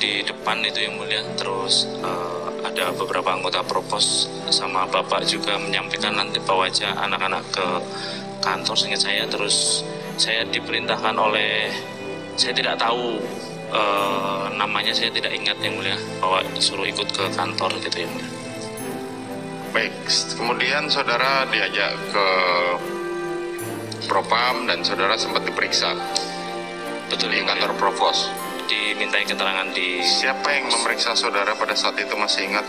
di depan itu yang mulia. Terus ada beberapa anggota Provos sama Bapak juga menyampaikan nanti bawa aja anak-anak ke kantor seingat saya. Terus saya diperintahkan oleh, saya tidak tahu namanya, saya tidak ingat yang mulia, bahwa disuruh ikut ke kantor gitu yang mulia. Baik, kemudian saudara diajak ke Propam dan saudara sempat diperiksa. Betul, di yang kantor mulia. Provos. Dimintai keterangan di... Siapa yang memeriksa saudara pada saat itu, masih ingat?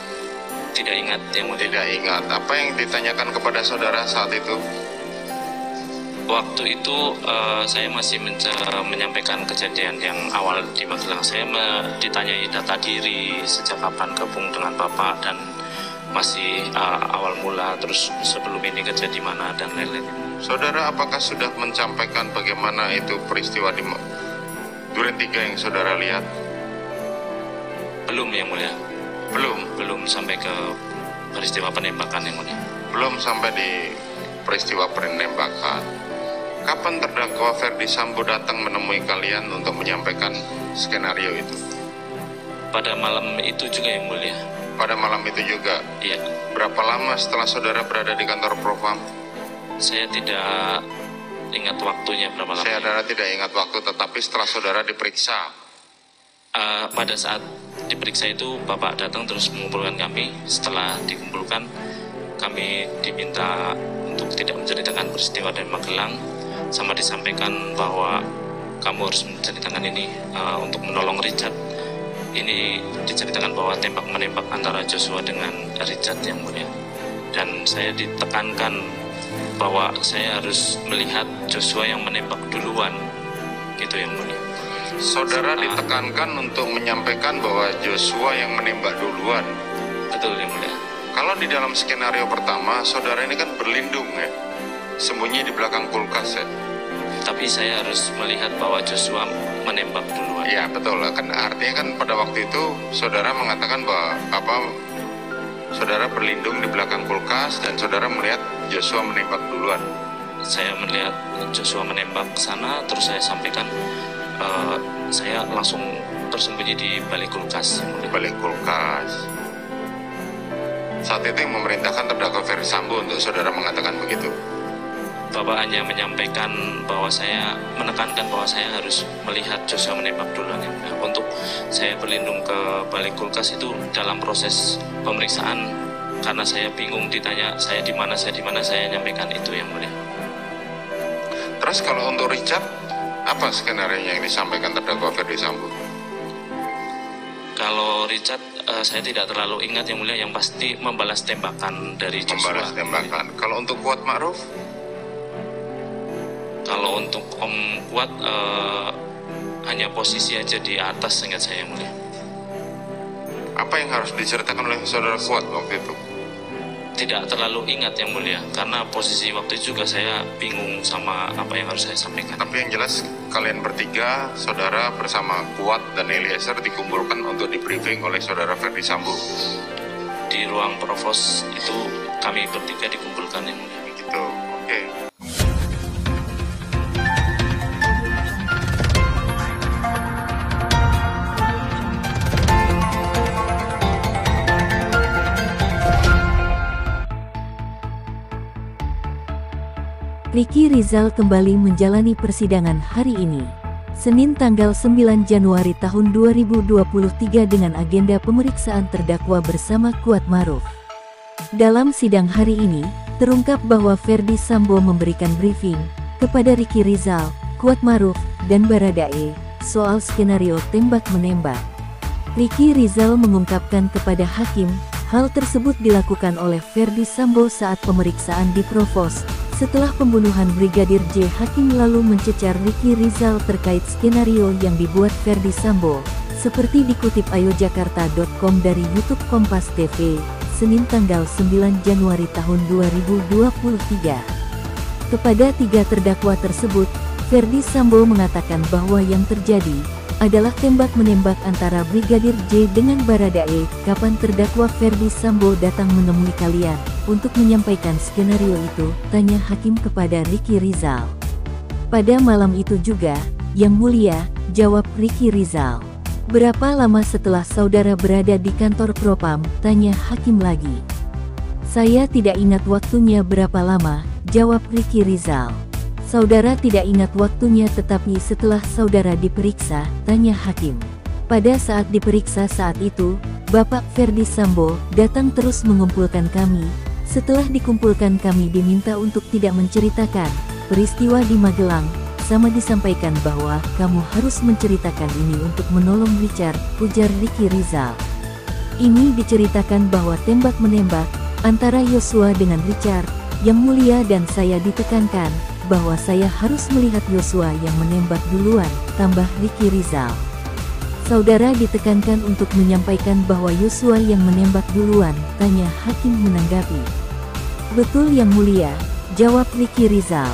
Tidak ingat yang mulia. Tidak ingat. Apa yang ditanyakan kepada saudara saat itu? Waktu itu saya masih menyampaikan kejadian yang awal di Magelang. Saya ditanyai data diri, sejak kapan gabung dengan Bapak, dan masih awal mula, terus sebelum ini kerja di mana, dan lain-lain. Saudara apakah sudah menyampaikan bagaimana itu peristiwa di Duren 3 yang saudara lihat? Belum yang mulia. Belum sampai ke peristiwa penembakan yang mulia. Belum sampai di peristiwa penembakan. Kapan terdakwa Ferdy Sambo datang menemui kalian untuk menyampaikan skenario itu? Pada malam itu juga yang mulia. Pada malam itu juga? Iya. Berapa lama setelah saudara berada di kantor Propam? Saya tidak ingat waktunya berapa lama. Saudara tidak ingat waktu, tetapi setelah saudara diperiksa. Pada saat diperiksa itu Bapak datang terus mengumpulkan kami. Setelah dikumpulkan, kami diminta untuk tidak menceritakan peristiwa dari Magelang, sama disampaikan bahwa kamu harus menceritakan ini untuk menolong Richard. Ini diceritakan bahwa tembak-menembak antara Joshua dengan Richard yang mulia. Dan saya ditekankan bahwa saya harus melihat Joshua yang menembak duluan, gitu yang mulia. Saudara ditekankan untuk menyampaikan bahwa Joshua yang menembak duluan. Betul yang mulia. Kalau di dalam skenario pertama, saudara ini kan berlindung ya, sembunyi di belakang kulkas ya. Tapi saya harus melihat bahwa Joshua menembak duluan. Iya betul, kan artinya kan pada waktu itu saudara mengatakan bahwa saudara berlindung di belakang kulkas dan saudara melihat Joshua menembak duluan. Saya melihat Joshua menembak ke sana, terus saya sampaikan saya langsung tersembunyi di balik kulkas. Di balik kulkas. Saat itu yang memerintahkan terdakwa Ferdy Sambo untuk saudara mengatakan begitu. Bapak hanya menyampaikan bahwa saya menekankan bahwa saya harus melihat Joshua menembak duluan yang mulia. Untuk saya berlindung ke balik kulkas itu dalam proses pemeriksaan, karena saya bingung ditanya saya di mana, saya nyampaikan itu yang mulia. Terus kalau untuk Richard, apa skenario yang disampaikan terdakwa Ferdy Sambo? Kalau Richard, saya tidak terlalu ingat yang mulia, yang pasti membalas tembakan dari Joshua. Membalas tembakan. Kalau untuk Kuat Ma'ruf? Kalau untuk Om Kuat, hanya posisi aja di atas, ingat saya yang mulia. Apa yang harus diceritakan oleh saudara Kuat waktu itu? Tidak terlalu ingat yang mulia, karena posisi waktu itu juga saya bingung sama apa yang harus saya sampaikan. Tapi yang jelas kalian bertiga, saudara bersama Kuat dan Eliezer dikumpulkan untuk di briefing oleh saudara Ferdy Sambo. Di ruang Provos itu kami bertiga dikumpulkan yang mulia. Gitu, oke. Ricky Rizal kembali menjalani persidangan hari ini, Senin tanggal 9 Januari tahun 2023 dengan agenda pemeriksaan terdakwa bersama Kuat Ma'ruf. Dalam sidang hari ini, terungkap bahwa Ferdy Sambo memberikan briefing kepada Ricky Rizal, Kuat Ma'ruf, dan Baradae soal skenario tembak-menembak. Ricky Rizal mengungkapkan kepada hakim, hal tersebut dilakukan oleh Ferdy Sambo saat pemeriksaan di Provos. Setelah pembunuhan Brigadir J, hakim lalu mencecar Ricky Rizal terkait skenario yang dibuat Ferdy Sambo, seperti dikutip ayojakarta.com dari YouTube Kompas TV, Senin tanggal 9 Januari tahun 2023. Kepada tiga terdakwa tersebut, Ferdy Sambo mengatakan bahwa yang terjadi adalah tembak-menembak antara Brigadir J dengan Baradae. Kapan terdakwa Ferdy Sambo datang menemui kalian untuk menyampaikan skenario itu? Tanya hakim kepada Ricky Rizal. Pada malam itu juga, Yang Mulia, jawab Ricky Rizal. Berapa lama setelah saudara berada di kantor Propam? Tanya hakim lagi. Saya tidak ingat waktunya berapa lama, jawab Ricky Rizal. Saudara tidak ingat waktunya tetapi setelah saudara diperiksa, tanya hakim. Pada saat diperiksa saat itu, Bapak Ferdi Sambo datang terus mengumpulkan kami. Setelah dikumpulkan kami diminta untuk tidak menceritakan peristiwa di Magelang, sama disampaikan bahwa kamu harus menceritakan ini untuk menolong Richard, ujar Ricky Rizal. Ini diceritakan bahwa tembak-menembak antara Yosua dengan Richard, Yang Mulia dan saya ditekankan bahwa saya harus melihat Yosua yang menembak duluan, tambah Ricky Rizal. Saudara ditekankan untuk menyampaikan bahwa Yosua yang menembak duluan, tanya hakim menanggapi. Betul Yang Mulia, jawab Ricky Rizal.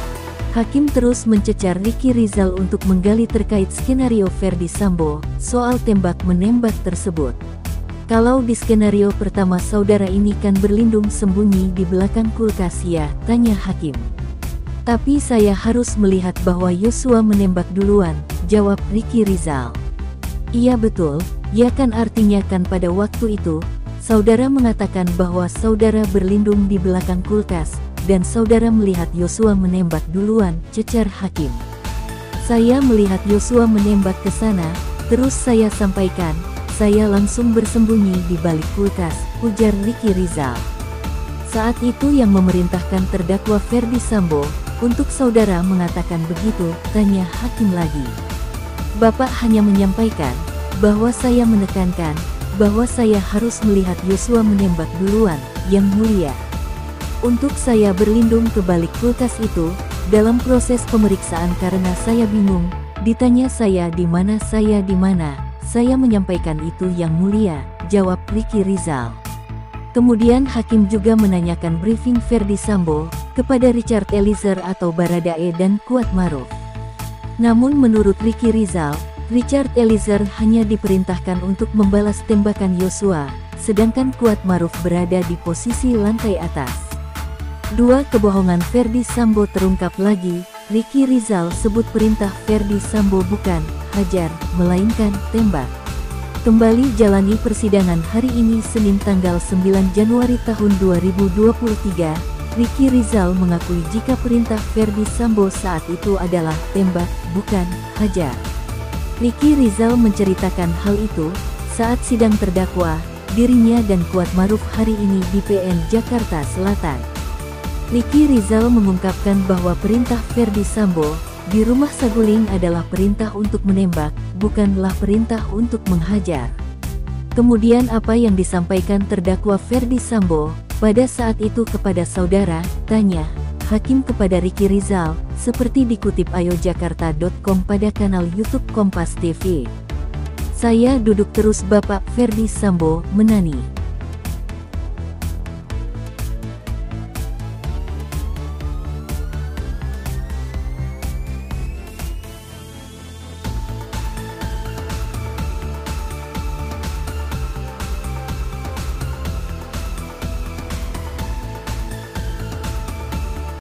Hakim terus mencecar Ricky Rizal untuk menggali terkait skenario Ferdi Sambo soal tembak-menembak tersebut. Kalau di skenario pertama saudara ini kan berlindung sembunyi di belakang kulkas ya, tanya hakim. Tapi saya harus melihat bahwa Yosua menembak duluan, jawab Ricky Rizal. Iya betul, ya kan artinya kan pada waktu itu, saudara mengatakan bahwa saudara berlindung di belakang kulkas, dan saudara melihat Yosua menembak duluan, cecar hakim. Saya melihat Yosua menembak ke sana, terus saya sampaikan, saya langsung bersembunyi di balik kulkas, ujar Ricky Rizal. Saat itu yang memerintahkan terdakwa Ferdi Sambo, untuk saudara mengatakan begitu, tanya hakim lagi. Bapak hanya menyampaikan, bahwa saya menekankan, bahwa saya harus melihat Yosua menembak duluan, Yang Mulia. Untuk saya berlindung ke balik kulkas itu, dalam proses pemeriksaan karena saya bingung, ditanya saya di mana, saya menyampaikan itu Yang Mulia, jawab Ricky Rizal. Kemudian hakim juga menanyakan briefing Ferdi Sambo, kepada Richard Eliezer atau Baradae dan Kuat Maruf. Namun menurut Ricky Rizal, Richard Eliezer hanya diperintahkan untuk membalas tembakan Yosua, sedangkan Kuat Maruf berada di posisi lantai atas. Dua kebohongan Ferdi Sambo terungkap lagi. Ricky Rizal sebut perintah Ferdi Sambo bukan hajar, melainkan tembak. Kembali jalani persidangan hari ini Senin tanggal 9 Januari tahun 2023, Ricky Rizal mengakui jika perintah Ferdi Sambo saat itu adalah tembak, bukan hajar. Ricky Rizal menceritakan hal itu saat sidang terdakwa, dirinya dan Kuat Maruf hari ini di PN Jakarta Selatan. Ricky Rizal mengungkapkan bahwa perintah Ferdi Sambo di rumah Saguling adalah perintah untuk menembak, bukanlah perintah untuk menghajar. Kemudian apa yang disampaikan terdakwa Ferdi Sambo pada saat itu kepada saudara, tanya hakim kepada Ricky Rizal, seperti dikutip ayojakarta.com pada kanal YouTube Kompas TV. Saya duduk terus Bapak Ferdi Sambo, menani.